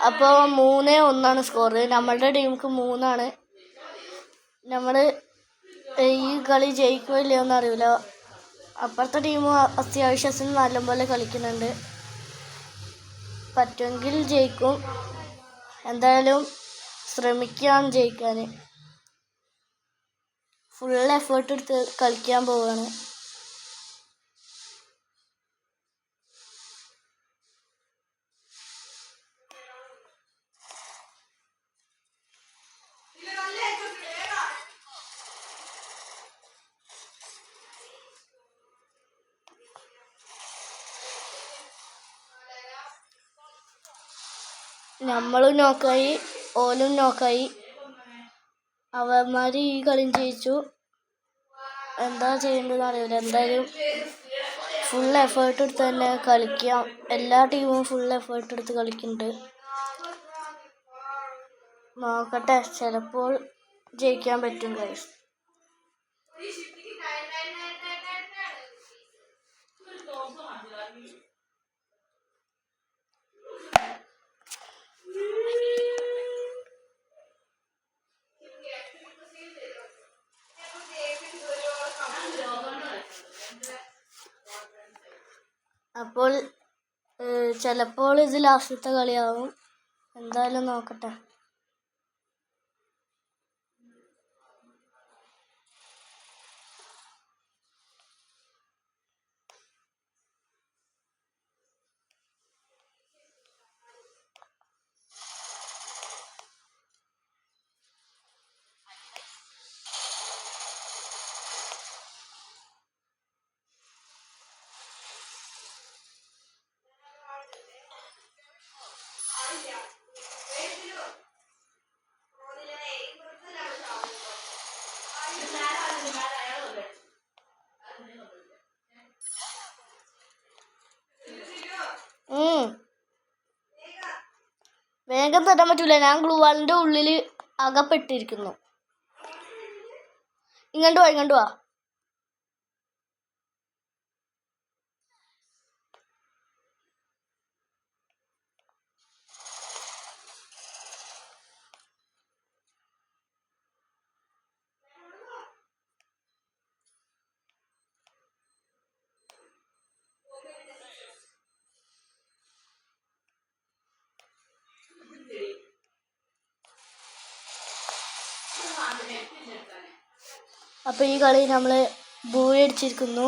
അപ്പോൾ 3-1 സ്കോർ. നമ്മളുടെ ടീമിക്ക് 3. നമ്മൾ ഈ കളി ജയിക്കുമോ ഇല്ലയോ എന്നറിയില്ല. അപ്പുറത്തെ ടീം അത്യാവശ്യത്തിന് നല്ലപോലെ കളിക്കുന്നുണ്ട്. പറ്റുമെങ്കിൽ ജയിക്കും. എന്തായാലും ശ്രമിക്കാം ജയിക്കാൻ. ഫുൾ എഫേർട്ട് എടുത്ത് കളിക്കാൻ പോവുകയാണ്. നമ്മളും നോക്കായി, ഓലും നോക്കായി. അവന്മാർ ഈ കളി ജയിച്ചു. എന്താ ചെയ്യേണ്ടതെന്ന് അറിയില്ല. എന്തായാലും ഫുൾ എഫേർട്ട് എടുത്ത് തന്നെ കളിക്കാം. എല്ലാ ടീമും ഫുൾ എഫേർട്ട് എടുത്ത് കളിക്കുന്നുണ്ട്. നോക്കട്ടെ, ചിലപ്പോൾ ജയിക്കാൻ പറ്റും ഗൈസ്. അപ്പോൾ ചിലപ്പോൾ ഇത് ലാസ്റ്റത്തെ കളിയാവും. എന്തായാലും നോക്കട്ടെ. വേഗം തരാൻ പറ്റൂല. ഞാൻ ഗ്ലൂവാളിൻ്റെ ഉള്ളിൽ അകപ്പെട്ടിരിക്കുന്നു. ഇങ്ങോട്ട് വാ. അപ്പോൾ ഈ കളി നമ്മൾ ബൂയി അടിച്ചിരിക്കുന്നു.